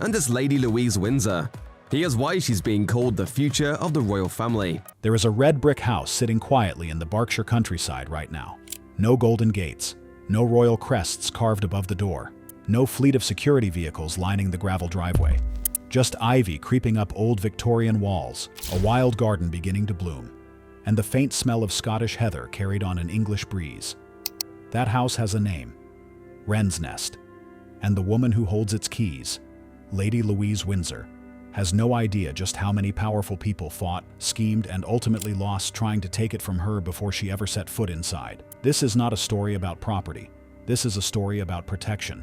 and it's Lady Louise Windsor. Here's why she's being called the future of the royal family. There is a red brick house sitting quietly in the Berkshire countryside right now. No golden gates, no royal crests carved above the door, no fleet of security vehicles lining the gravel driveway. Just ivy creeping up old Victorian walls, a wild garden beginning to bloom, and the faint smell of Scottish heather carried on an English breeze. That house has a name, Wren's Nest, and the woman who holds its keys, Lady Louise Windsor, has no idea just how many powerful people fought, schemed, and ultimately lost trying to take it from her before she ever set foot inside. This is not a story about property. This is a story about protection.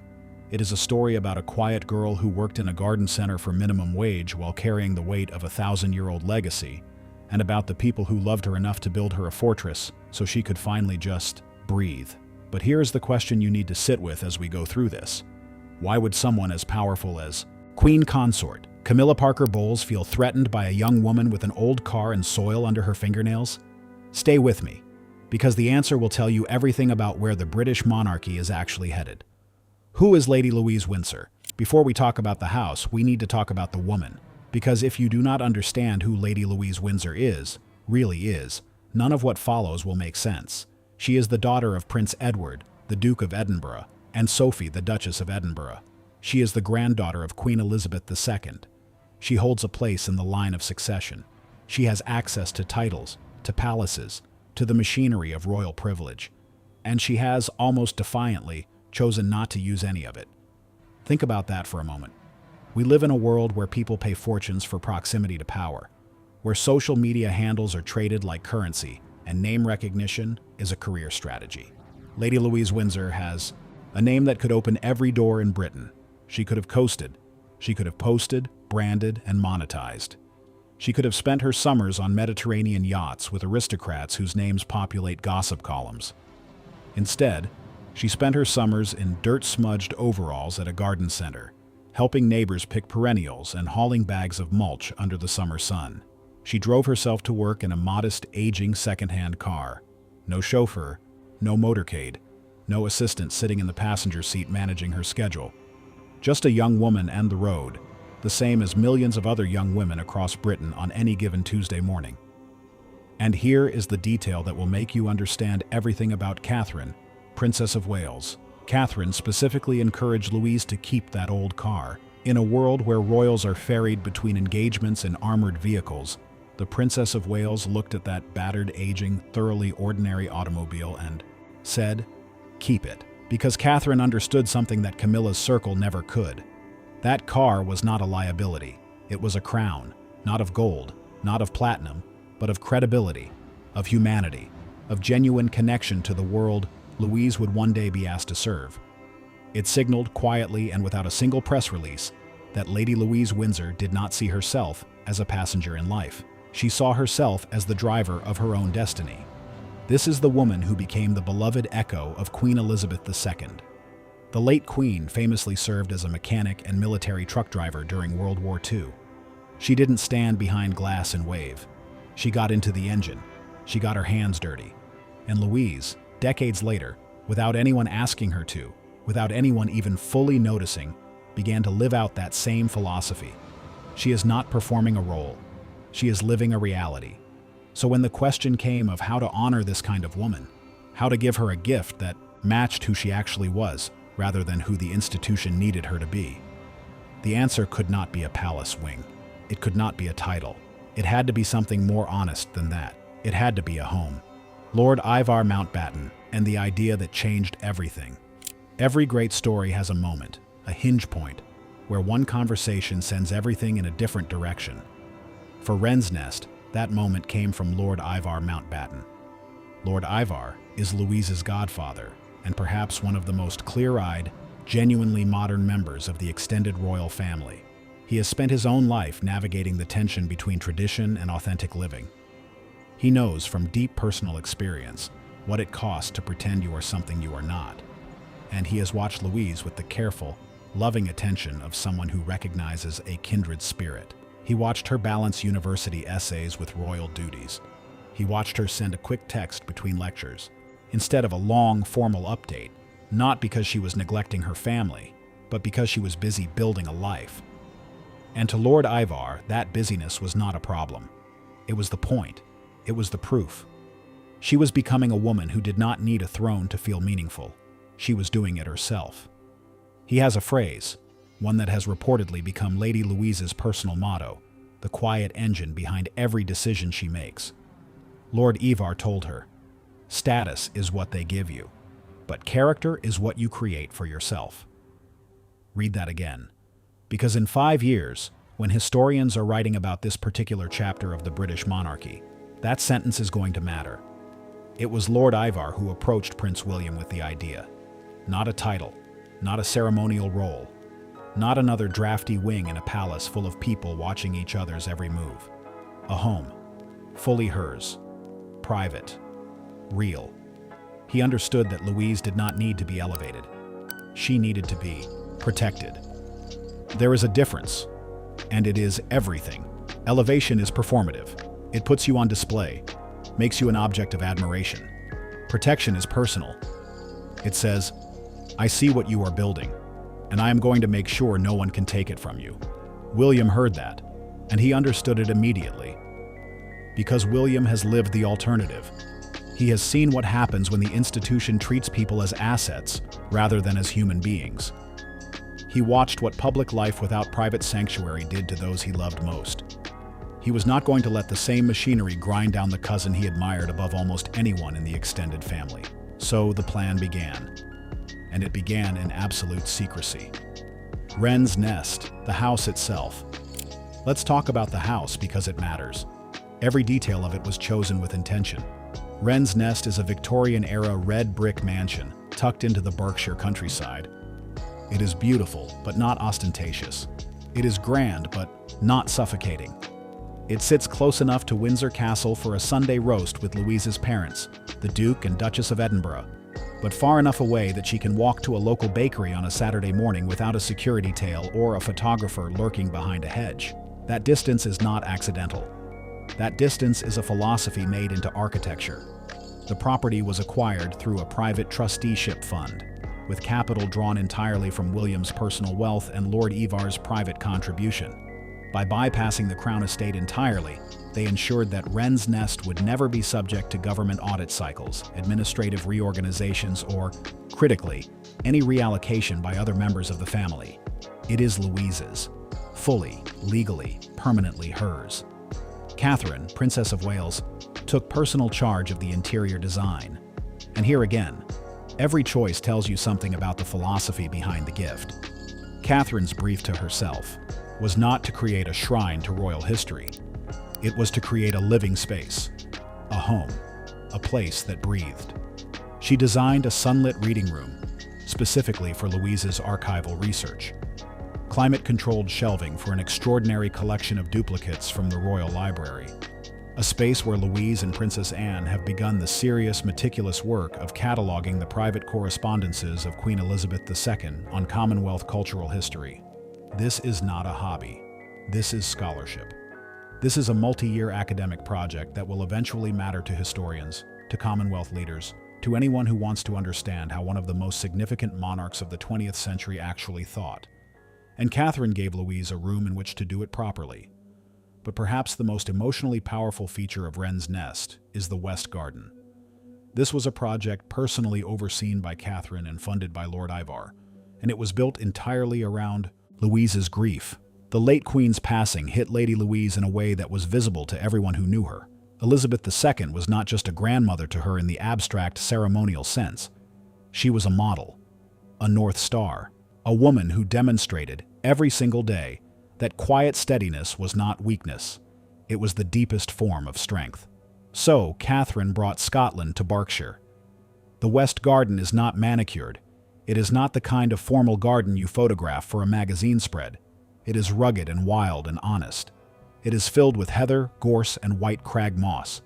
It is a story about a quiet girl who worked in a garden center for minimum wage while carrying the weight of a 1,000-year-old legacy, and about the people who loved her enough to build her a fortress so she could finally just breathe. But here is the question you need to sit with as we go through this. Why would someone as powerful as Queen Consort Camilla Parker Bowles feel threatened by a young woman with an old car and soil under her fingernails? Stay with me, because the answer will tell you everything about where the British monarchy is actually headed. Who is Lady Louise Windsor? Before we talk about the house, we need to talk about the woman, because if you do not understand who Lady Louise Windsor really is, none of what follows will make sense. She is the daughter of Prince Edward, the Duke of Edinburgh, and Sophie, the Duchess of Edinburgh. She is the granddaughter of Queen Elizabeth II. She holds a place in the line of succession. She has access to titles, to palaces, to the machinery of royal privilege. And she has, almost defiantly, chosen not to use any of it. Think about that for a moment. We live in a world where people pay fortunes for proximity to power, where social media handles are traded like currency, and name recognition is a career strategy. Lady Louise Windsor has a name that could open every door in Britain. She could have coasted. She could have posted, branded, and monetized. She could have spent her summers on Mediterranean yachts with aristocrats whose names populate gossip columns. Instead, she spent her summers in dirt-smudged overalls at a garden center, helping neighbors pick perennials and hauling bags of mulch under the summer sun. She drove herself to work in a modest, aging second-hand car. No chauffeur, no motorcade, no assistant sitting in the passenger seat managing her schedule. Just a young woman and the road, the same as millions of other young women across Britain on any given Tuesday morning. And here is the detail that will make you understand everything about Catherine, Princess of Wales. Catherine specifically encouraged Louise to keep that old car. In a world where royals are ferried between engagements in armored vehicles, the Princess of Wales looked at that battered, aging, thoroughly ordinary automobile and said, "Keep it." Because Catherine understood something that Camilla's circle never could. That car was not a liability. It was a crown, not of gold, not of platinum, but of credibility, of humanity, of genuine connection to the world Louise would one day be asked to serve. It signaled quietly and without a single press release that Lady Louise Windsor did not see herself as a passenger in life. She saw herself as the driver of her own destiny. This is the woman who became the beloved echo of Queen Elizabeth II. The late Queen famously served as a mechanic and military truck driver during World War II. She didn't stand behind glass and wave. She got into the engine. She got her hands dirty. And Louise, decades later, without anyone asking her to, without anyone even fully noticing, began to live out that same philosophy. She is not performing a role. She is living a reality. So when the question came of how to honor this kind of woman, how to give her a gift that matched who she actually was, rather than who the institution needed her to be, the answer could not be a palace wing. It could not be a title. It had to be something more honest than that. It had to be a home. Lord IVAR Mountbatten, and the idea that changed everything. Every great story has a moment, a hinge point, where one conversation sends everything in a different direction. For Wren's Nest, that moment came from Lord IVAR Mountbatten. Lord IVAR is Louise's godfather, and perhaps one of the most clear-eyed, genuinely modern members of the extended royal family. He has spent his own life navigating the tension between tradition and authentic living. He knows from deep personal experience what it costs to pretend you are something you are not. And he has watched Louise with the careful, loving attention of someone who recognizes a kindred spirit. He watched her balance university essays with royal duties. He watched her send a quick text between lectures, instead of a long, formal update, not because she was neglecting her family, but because she was busy building a life. And to Lord Ivar, that busyness was not a problem. It was the point. It was the proof. She was becoming a woman who did not need a throne to feel meaningful. She was doing it herself. He has a phrase, one that has reportedly become Lady Louise's personal motto, the quiet engine behind every decision she makes. Lord Ivar told her, "Status is what they give you, but character is what you create for yourself." Read that again, because in 5 years, when historians are writing about this particular chapter of the British monarchy, that sentence is going to matter. It was Lord Ivar who approached Prince William with the idea. Not a title, not a ceremonial role, not another drafty wing in a palace full of people watching each other's every move. A home, fully hers, private, real. He understood that Louise did not need to be elevated. She needed to be protected. There is a difference, and it is everything. Elevation is performative. It puts you on display, makes you an object of admiration. Protection is personal. It says, "I see what you are building, and I am going to make sure no one can take it from you." William heard that, and he understood it immediately. Because William has lived the alternative. He has seen what happens when the institution treats people as assets rather than as human beings. He watched what public life without private sanctuary did to those he loved most. He was not going to let the same machinery grind down the cousin he admired above almost anyone in the extended family. So the plan began. And it began in absolute secrecy. Wren's nest, the house itself. Let's talk about the house because it matters. Every detail of it was chosen with intention. Wren's nest is a Victorian-era red brick mansion tucked into the Berkshire countryside. It is beautiful, but not ostentatious. It is grand, but not suffocating. It sits close enough to Windsor Castle for a Sunday roast with Louise's parents, the Duke and Duchess of Edinburgh, but far enough away that she can walk to a local bakery on a Saturday morning without a security tail or a photographer lurking behind a hedge. That distance is not accidental. That distance is a philosophy made into architecture. The property was acquired through a private trusteeship fund, with capital drawn entirely from William's personal wealth and Lord Ivar's private contribution. By bypassing the Crown estate entirely, they ensured that Wren's nest would never be subject to government audit cycles, administrative reorganizations, or, critically, any reallocation by other members of the family. It is Louise's. Fully, legally, permanently hers. Catherine, Princess of Wales, took personal charge of the interior design. And here again, every choice tells you something about the philosophy behind the gift. Catherine's brief to herself was not to create a shrine to royal history. It was to create a living space, a home, a place that breathed. She designed a sunlit reading room, specifically for Louise's archival research. Climate-controlled shelving for an extraordinary collection of duplicates from the Royal Library. A space where Louise and Princess Anne have begun the serious, meticulous work of cataloging the private correspondences of Queen Elizabeth II on Commonwealth cultural history. This is not a hobby. This is scholarship. This is a multi-year academic project that will eventually matter to historians, to Commonwealth leaders, to anyone who wants to understand how one of the most significant monarchs of the 20th century actually thought. And Catherine gave Louise a room in which to do it properly. But perhaps the most emotionally powerful feature of Wren's nest is the West Garden. This was a project personally overseen by Catherine and funded by Lord Ivar, and it was built entirely around Louise's grief. The late Queen's passing hit Lady Louise in a way that was visible to everyone who knew her. Elizabeth II was not just a grandmother to her in the abstract ceremonial sense. She was a model, a North Star, a woman who demonstrated every single day that quiet steadiness was not weakness. It was the deepest form of strength. So, Catherine brought Scotland to Berkshire. The West Garden is not manicured. It is not the kind of formal garden you photograph for a magazine spread. It is rugged and wild and honest. It is filled with heather, gorse, and white crag moss,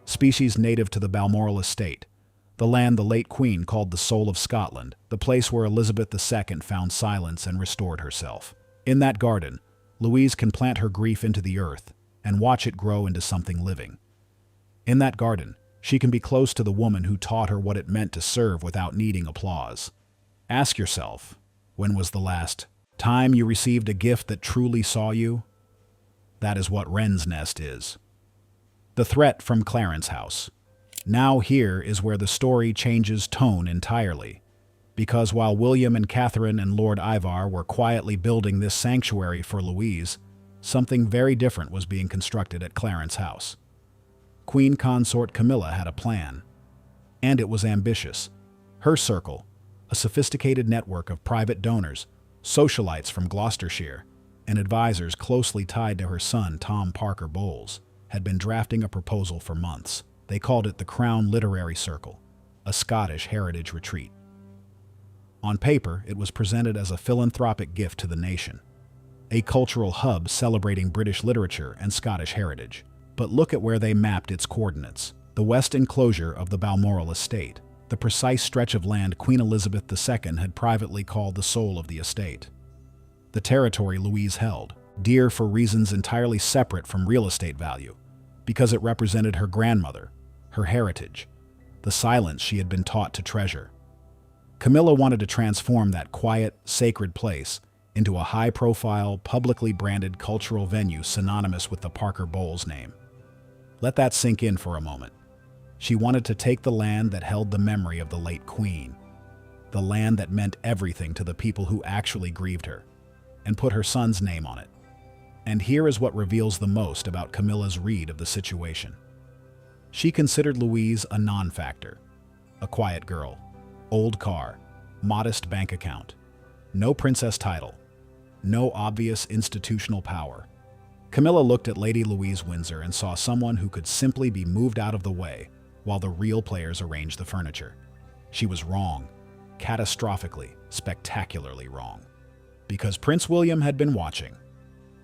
species native to the Balmoral estate, the land the late Queen called the soul of Scotland, the place where Elizabeth II found silence and restored herself. In that garden, Louise can plant her grief into the earth and watch it grow into something living. In that garden, she can be close to the woman who taught her what it meant to serve without needing applause. Ask yourself, when was the last Time you received a gift that truly saw you? That is what Wren's nest is. The threat from Clarence House. Now here is where the story changes tone entirely. Because while William and Catherine and Lord Ivar were quietly building this sanctuary for Louise, something very different was being constructed at Clarence House. Queen Consort Camilla had a plan, and it was ambitious. Her circle, a sophisticated network of private donors, socialites from Gloucestershire, and advisors closely tied to her son Tom Parker Bowles, had been drafting a proposal for months. They called it the Crown Literary Circle, a Scottish heritage retreat. On paper, it was presented as a philanthropic gift to the nation, a cultural hub celebrating British literature and Scottish heritage. But look at where they mapped its coordinates. The west enclosure of the Balmoral estate, the precise stretch of land Queen Elizabeth II had privately called the soul of the estate. The territory Louise held, dear for reasons entirely separate from real estate value, because it represented her grandmother, her heritage, the silence she had been taught to treasure. Camilla wanted to transform that quiet, sacred place into a high-profile, publicly branded cultural venue synonymous with the Parker Bowles name. Let that sink in for a moment. She wanted to take the land that held the memory of the late Queen, the land that meant everything to the people who actually grieved her, and put her son's name on it. And here is what reveals the most about Camilla's read of the situation. She considered Louise a non-factor, a quiet girl, old car, modest bank account, no princess title, no obvious institutional power. Camilla looked at Lady Louise Windsor and saw someone who could simply be moved out of the way while the real players arranged the furniture. She was wrong, catastrophically, spectacularly wrong. Because Prince William had been watching,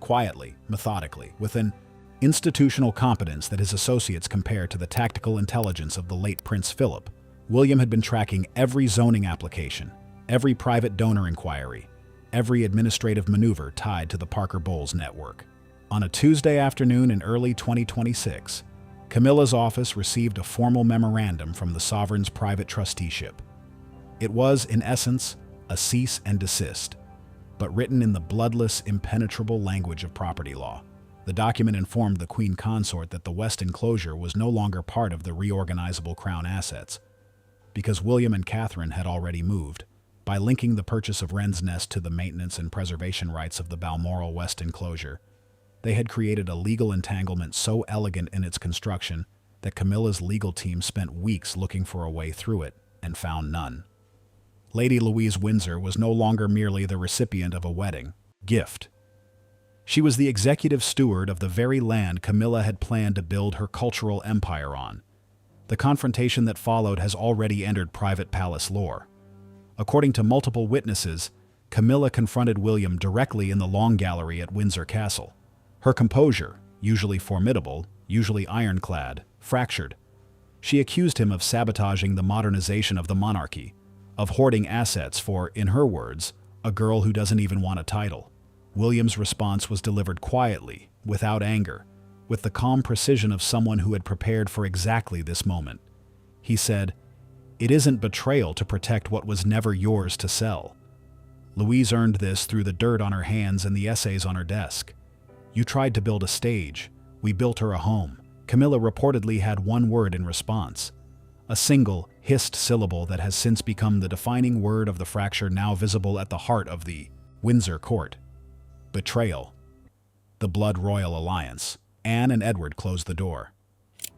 quietly, methodically, with an institutional competence that his associates compared to the tactical intelligence of the late Prince Philip. William had been tracking every zoning application, every private donor inquiry, every administrative maneuver tied to the Parker Bowles network. On a Tuesday afternoon in early 2026, Camilla's office received a formal memorandum from the Sovereign's private trusteeship. It was, in essence, a cease and desist, but written in the bloodless, impenetrable language of property law. The document informed the Queen Consort that the West Enclosure was no longer part of the reorganizable Crown assets, because William and Catherine had already moved. By linking the purchase of Wren's nest to the maintenance and preservation rights of the Balmoral West Enclosure, they had created a legal entanglement so elegant in its construction that Camilla's legal team spent weeks looking for a way through it and found none. Lady Louise Windsor was no longer merely the recipient of a wedding gift. She was the executive steward of the very land Camilla had planned to build her cultural empire on. The confrontation that followed has already entered private palace lore. According to multiple witnesses, Camilla confronted William directly in the Long Gallery at Windsor Castle. Her composure, usually formidable, usually ironclad, fractured. She accused him of sabotaging the modernization of the monarchy, of hoarding assets for, in her words, a girl who doesn't even want a title. William's response was delivered quietly, without anger, with the calm precision of someone who had prepared for exactly this moment. He said, "It isn't betrayal to protect what was never yours to sell. Louise earned this through the dirt on her hands and the essays on her desk. You tried to build a stage. We built her a home." Camilla reportedly had one word in response, a single, hissed syllable that has since become the defining word of the fracture now visible at the heart of the Windsor court. Betrayal. The blood royal alliance. Anne and Edward closed the door.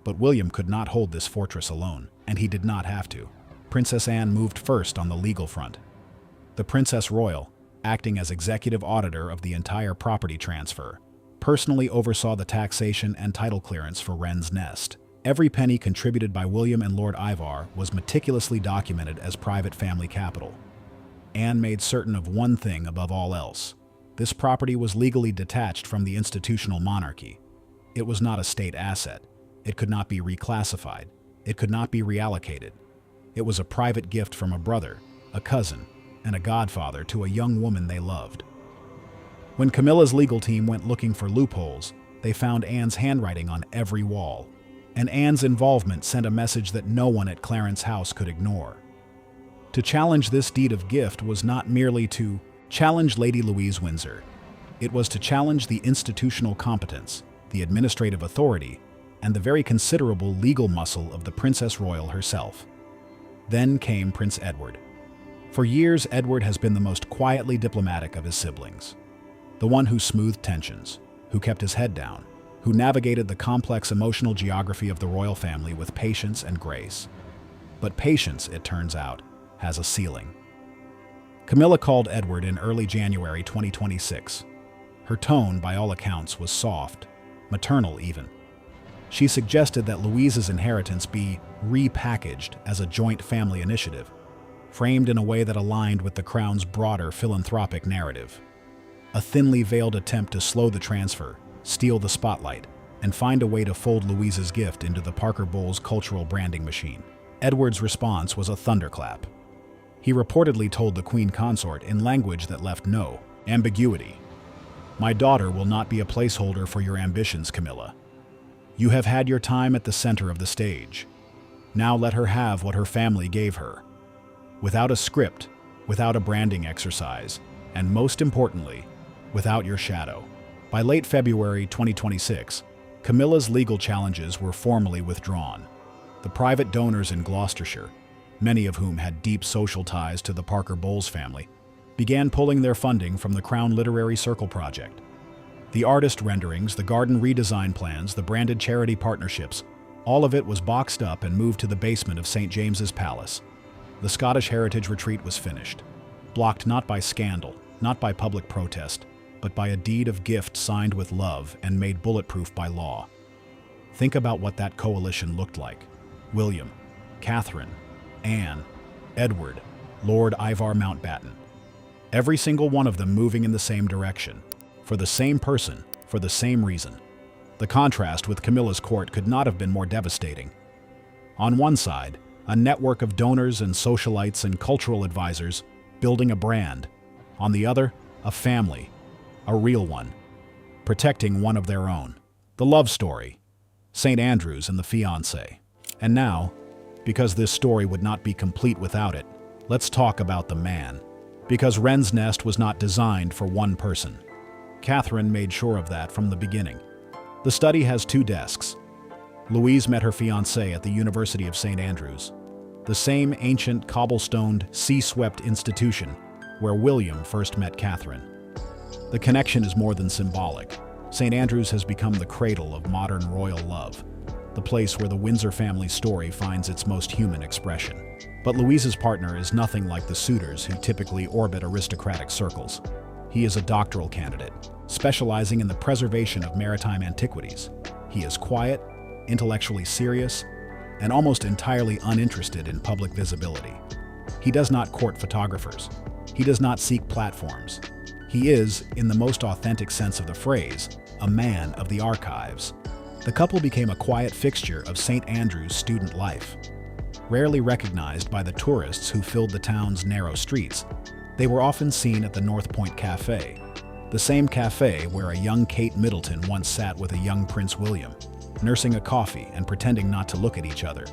But William could not hold this fortress alone, and he did not have to. Princess Anne moved first on the legal front. The Princess Royal, acting as executive auditor of the entire property transfer, personally oversaw the taxation and title clearance for Wren's nest. Every penny contributed by William and Lord Ivar was meticulously documented as private family capital. Anne made certain of one thing above all else. This property was legally detached from the institutional monarchy. It was not a state asset. It could not be reclassified. It could not be reallocated. It was a private gift from a brother, a cousin, and a godfather to a young woman they loved. When Camilla's legal team went looking for loopholes, they found Anne's handwriting on every wall. And Anne's involvement sent a message that no one at Clarence House could ignore. To challenge this deed of gift was not merely to Challenge Lady Louise Windsor. It was to challenge the institutional competence, the administrative authority, and the very considerable legal muscle of the Princess Royal herself. Then came Prince Edward. For years, Edward has been the most quietly diplomatic of his siblings. The one who smoothed tensions, who kept his head down, who navigated the complex emotional geography of the royal family with patience and grace. But patience, it turns out, has a ceiling. Camilla called Edward in early January 2026. Her tone, by all accounts, was soft, maternal even. She suggested that Louise's inheritance be repackaged as a joint family initiative, framed in a way that aligned with the Crown's broader philanthropic narrative. A thinly veiled attempt to slow the transfer, steal the spotlight, and find a way to fold Louise's gift into the Parker Bowles cultural branding machine. Edward's response was a thunderclap. He reportedly told the Queen Consort in language that left no ambiguity. "My daughter will not be a placeholder for your ambitions, Camilla. You have had your time at the center of the stage. Now let her have what her family gave her. Without a script, without a branding exercise, and most importantly, without your shadow." By late February 2026, Camilla's legal challenges were formally withdrawn. The private donors in Gloucestershire, many of whom had deep social ties to the Parker Bowles family, began pulling their funding from the Crown Literary Circle project. The artist renderings, the garden redesign plans, the branded charity partnerships, all of it was boxed up and moved to the basement of St. James's Palace. The Scottish Heritage Retreat was finished, blocked not by scandal, not by public protest, but by a deed of gift signed with love and made bulletproof by law. Think about what that coalition looked like. William, Catherine, Anne, Edward, Lord Ivar Mountbatten. Every single one of them moving in the same direction, for the same person, for the same reason. The contrast with Camilla's court could not have been more devastating. On one side, a network of donors and socialites and cultural advisors building a brand. On the other, a family, a real one, protecting one of their own. The love story, St. Andrews and the fiancé. And now, because this story would not be complete without it, let's talk about the man. Because Wren's nest was not designed for one person. Catherine made sure of that from the beginning. The study has 2 desks. Louise met her fiancé at the University of St. Andrews, the same ancient, cobblestoned, sea-swept institution where William first met Catherine. The connection is more than symbolic. St. Andrews has become the cradle of modern royal love, the place where the Windsor family story finds its most human expression. But Louise's partner is nothing like the suitors who typically orbit aristocratic circles. He is a doctoral candidate, specializing in the preservation of maritime antiquities. He is quiet, intellectually serious, and almost entirely uninterested in public visibility. He does not court photographers. He does not seek platforms. He is, in the most authentic sense of the phrase, a man of the archives. The couple became a quiet fixture of St. Andrews' student life. Rarely recognized by the tourists who filled the town's narrow streets, they were often seen at the North Point Cafe, the same cafe where a young Kate Middleton once sat with a young Prince William, nursing a coffee and pretending not to look at each other.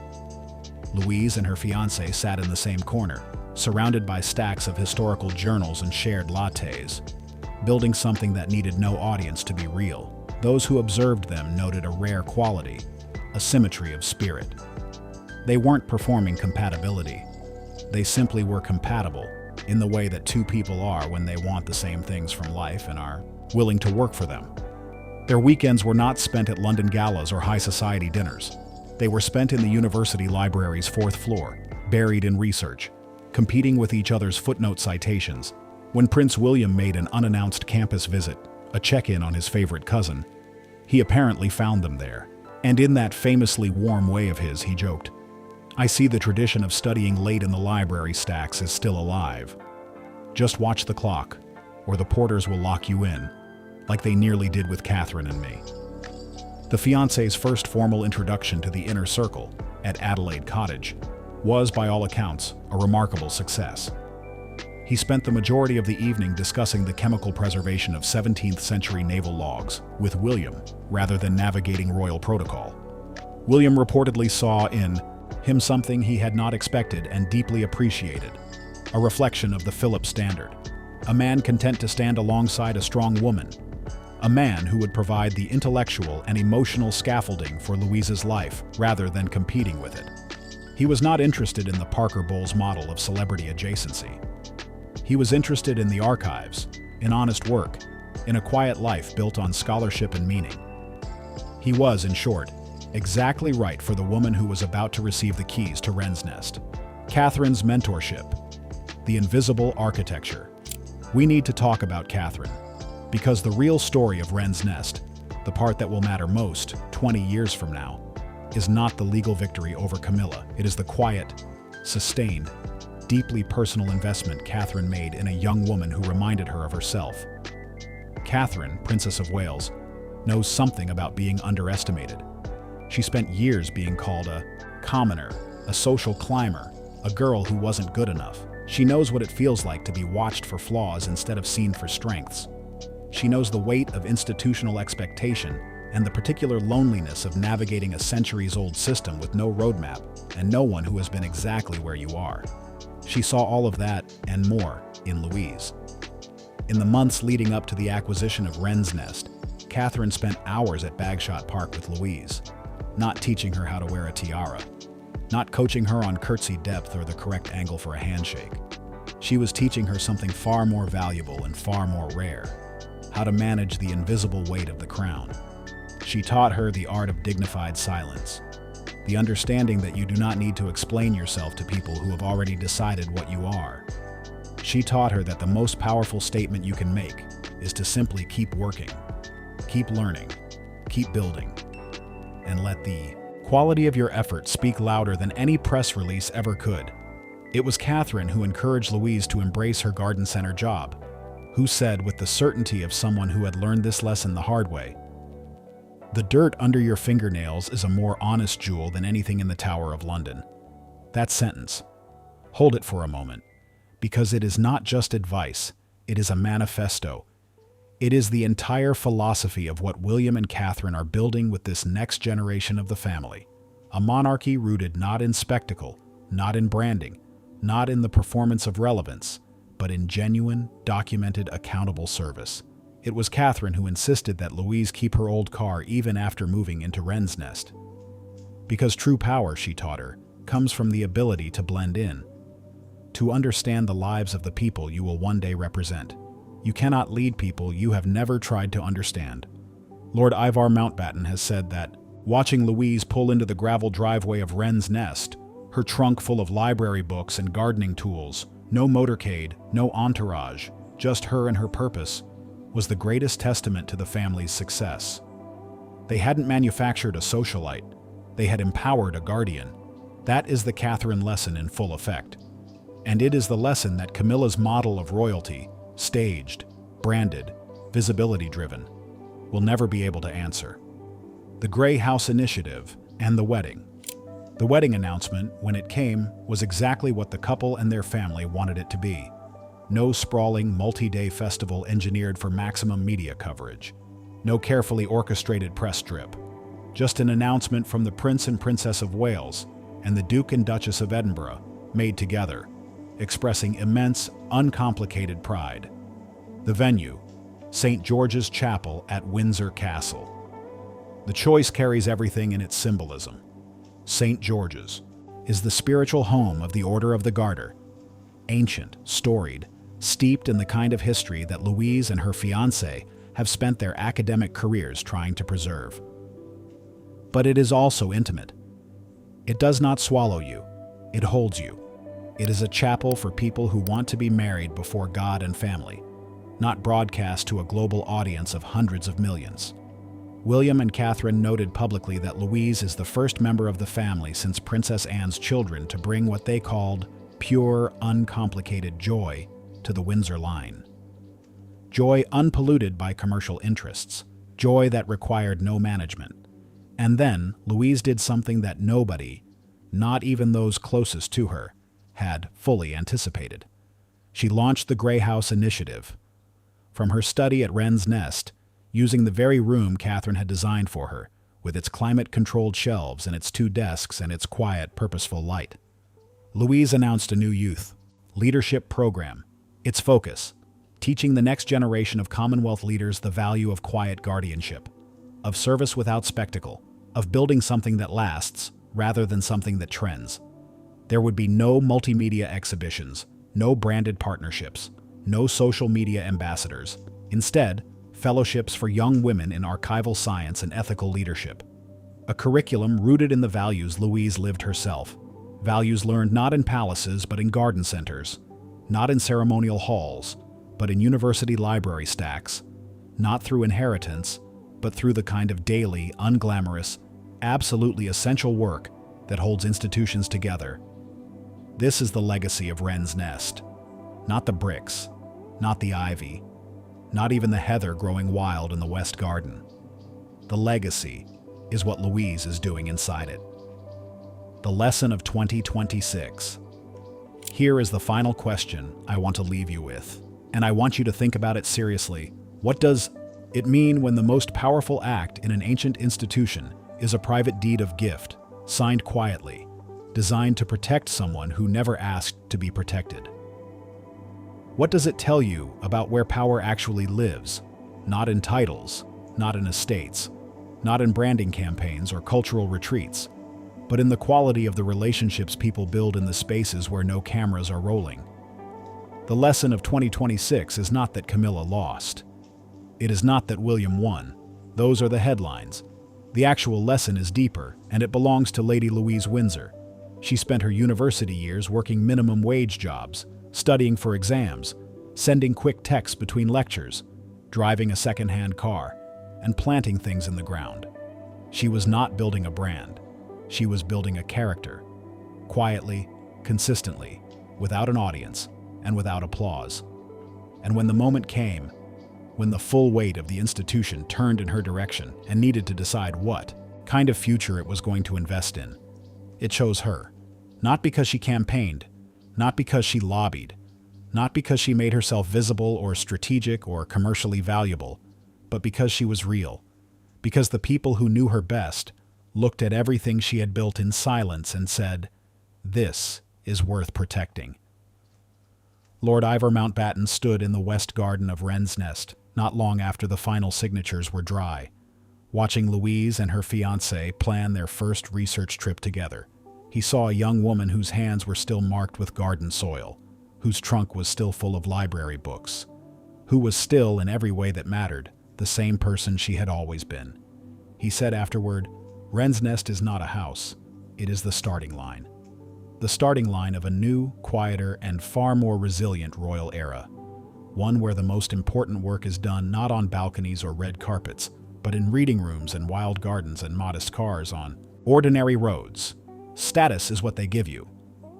Louise and her fiancé sat in the same corner, surrounded by stacks of historical journals and shared lattes, building something that needed no audience to be real. Those who observed them noted a rare quality, a symmetry of spirit. They weren't performing compatibility. They simply were compatible in the way that 2 people are when they want the same things from life and are willing to work for them. Their weekends were not spent at London galas or high society dinners. They were spent in the university library's 4th floor, buried in research, competing with each other's footnote citations. When Prince William made an unannounced campus visit, a check-in on his favorite cousin, he apparently found them there. And in that famously warm way of his, he joked, "I see the tradition of studying late in the library stacks is still alive. Just watch the clock, or the porters will lock you in, like they nearly did with Catherine and me." The fiancé's first formal introduction to the inner circle, at Adelaide Cottage, was, by all accounts, a remarkable success. He spent the majority of the evening discussing the chemical preservation of 17th century naval logs with William, rather than navigating royal protocol. William reportedly saw in him something he had not expected and deeply appreciated, a reflection of the Philip standard. A man content to stand alongside a strong woman. A man who would provide the intellectual and emotional scaffolding for Louise's life rather than competing with it. He was not interested in the Parker Bowles model of celebrity adjacency. He was interested in the archives, in honest work, in a quiet life built on scholarship and meaning. He was, in short, exactly right for the woman who was about to receive the keys to Wren's nest. Catherine's mentorship, the invisible architecture. We need to talk about Catherine, because the real story of Wren's nest, the part that will matter most 20 years from now, is not the legal victory over Camilla. It is the quiet, sustained, deeply personal investment Catherine made in a young woman who reminded her of herself. Catherine, Princess of Wales, knows something about being underestimated. She spent years being called a commoner, a social climber, a girl who wasn't good enough. She knows what it feels like to be watched for flaws instead of seen for strengths. She knows the weight of institutional expectation and the particular loneliness of navigating a centuries-old system with no roadmap and no one who has been exactly where you are. She saw all of that and more in Louise. In the months leading up to the acquisition of Wren's nest, Catherine spent hours at Bagshot Park with Louise, not teaching her how to wear a tiara, not coaching her on curtsy depth or the correct angle for a handshake. She was teaching her something far more valuable and far more rare: how to manage the invisible weight of the crown. She taught her the art of dignified silence, the understanding that you do not need to explain yourself to people who have already decided what you are. She taught her that the most powerful statement you can make is to simply keep working, keep learning, keep building, and let the quality of your effort speak louder than any press release ever could. It was Catherine who encouraged Louise to embrace her garden center job, who said with the certainty of someone who had learned this lesson the hard way, "The dirt under your fingernails is a more honest jewel than anything in the Tower of London." That sentence, hold it for a moment, because it is not just advice, it is a manifesto. It is the entire philosophy of what William and Catherine are building with this next generation of the family. A monarchy rooted not in spectacle, not in branding, not in the performance of relevance, but in genuine, documented, accountable service. It was Catherine who insisted that Louise keep her old car even after moving into Wren's nest. Because true power, she taught her, comes from the ability to blend in, to understand the lives of the people you will one day represent. You cannot lead people you have never tried to understand. Lord IVAR Mountbatten has said that, watching Louise pull into the gravel driveway of Wren's nest, her trunk full of library books and gardening tools, no motorcade, no entourage, just her and her purpose, was the greatest testament to the family's success. They hadn't manufactured a socialite, they had empowered a guardian. That is the Catherine lesson in full effect. And it is the lesson that Camilla's model of royalty, staged, branded, visibility-driven, will never be able to answer. The Grey House Initiative and the wedding. The wedding announcement, when it came, was exactly what the couple and their family wanted it to be. No sprawling, multi-day festival engineered for maximum media coverage. No carefully orchestrated press strip. Just an announcement from the Prince and Princess of Wales and the Duke and Duchess of Edinburgh, made together, expressing immense, uncomplicated pride. The venue, St. George's Chapel at Windsor Castle. The choice carries everything in its symbolism. St. George's is the spiritual home of the Order of the Garter, ancient, storied, steeped in the kind of history that Louise and her fiancé have spent their academic careers trying to preserve. But it is also intimate. It does not swallow you, it holds you. It is a chapel for people who want to be married before God and family, not broadcast to a global audience of hundreds of millions. William and Catherine noted publicly that Louise is the first member of the family since Princess Anne's children to bring what they called pure, uncomplicated joy to the Windsor line. Joy unpolluted by commercial interests, joy that required no management. And then Louise did something that nobody, not even those closest to her, had fully anticipated. She launched the Grey House Initiative. From her study at Wren's nest, using the very room Catherine had designed for her, with its climate-controlled shelves and its 2 desks and its quiet, purposeful light, Louise announced a new youth leadership program. Its focus, teaching the next generation of Commonwealth leaders the value of quiet guardianship, of service without spectacle, of building something that lasts rather than something that trends. There would be no multimedia exhibitions, no branded partnerships, no social media ambassadors. Instead, fellowships for young women in archival science and ethical leadership. A curriculum rooted in the values Louise lived herself. Values learned not in palaces but in garden centers, not in ceremonial halls, but in university library stacks, not through inheritance, but through the kind of daily, unglamorous, absolutely essential work that holds institutions together. This is the legacy of Wren's nest. Not the bricks, not the ivy, not even the heather growing wild in the West Garden. The legacy is what Louise is doing inside it. The lesson of 2026. Here is the final question I want to leave you with, and I want you to think about it seriously. What does it mean when the most powerful act in an ancient institution is a private deed of gift, signed quietly, designed to protect someone who never asked to be protected? What does it tell you about where power actually lives? Not in titles, not in estates, not in branding campaigns or cultural retreats, but in the quality of the relationships people build in the spaces where no cameras are rolling. The lesson of 2026 is not that Camilla lost. It is not that William won. Those are the headlines. The actual lesson is deeper, and it belongs to Lady Louise Windsor. She spent her university years working minimum wage jobs, studying for exams, sending quick texts between lectures, driving a second-hand car, and planting things in the ground. She was not building a brand. She was building a character, quietly, consistently, without an audience, and without applause. And when the moment came, when the full weight of the institution turned in her direction and needed to decide what kind of future it was going to invest in, it chose her. Not because she campaigned, not because she lobbied, not because she made herself visible or strategic or commercially valuable, but because she was real. Because the people who knew her best looked at everything she had built in silence and said, "This is worth protecting." Lord IVAR Mountbatten stood in the west garden of Wren's nest not long after the final signatures were dry, watching Louise and her fiancé plan their first research trip together. He saw a young woman whose hands were still marked with garden soil, whose trunk was still full of library books, who was still, in every way that mattered, the same person she had always been. He said afterward, "Wren's nest is not a house, it is the starting line. The starting line of a new, quieter, and far more resilient royal era. One where the most important work is done not on balconies or red carpets, but in reading rooms and wild gardens and modest cars on ordinary roads. Status is what they give you.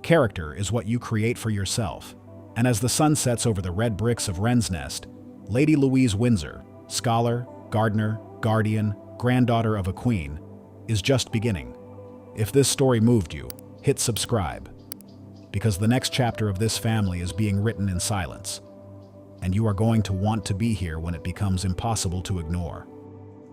Character is what you create for yourself." And as the sun sets over the red bricks of Wren's nest, Lady Louise Windsor, scholar, gardener, guardian, granddaughter of a queen, is just beginning. If this story moved you, hit subscribe, because the next chapter of this family is being written in silence, and you are going to want to be here when it becomes impossible to ignore.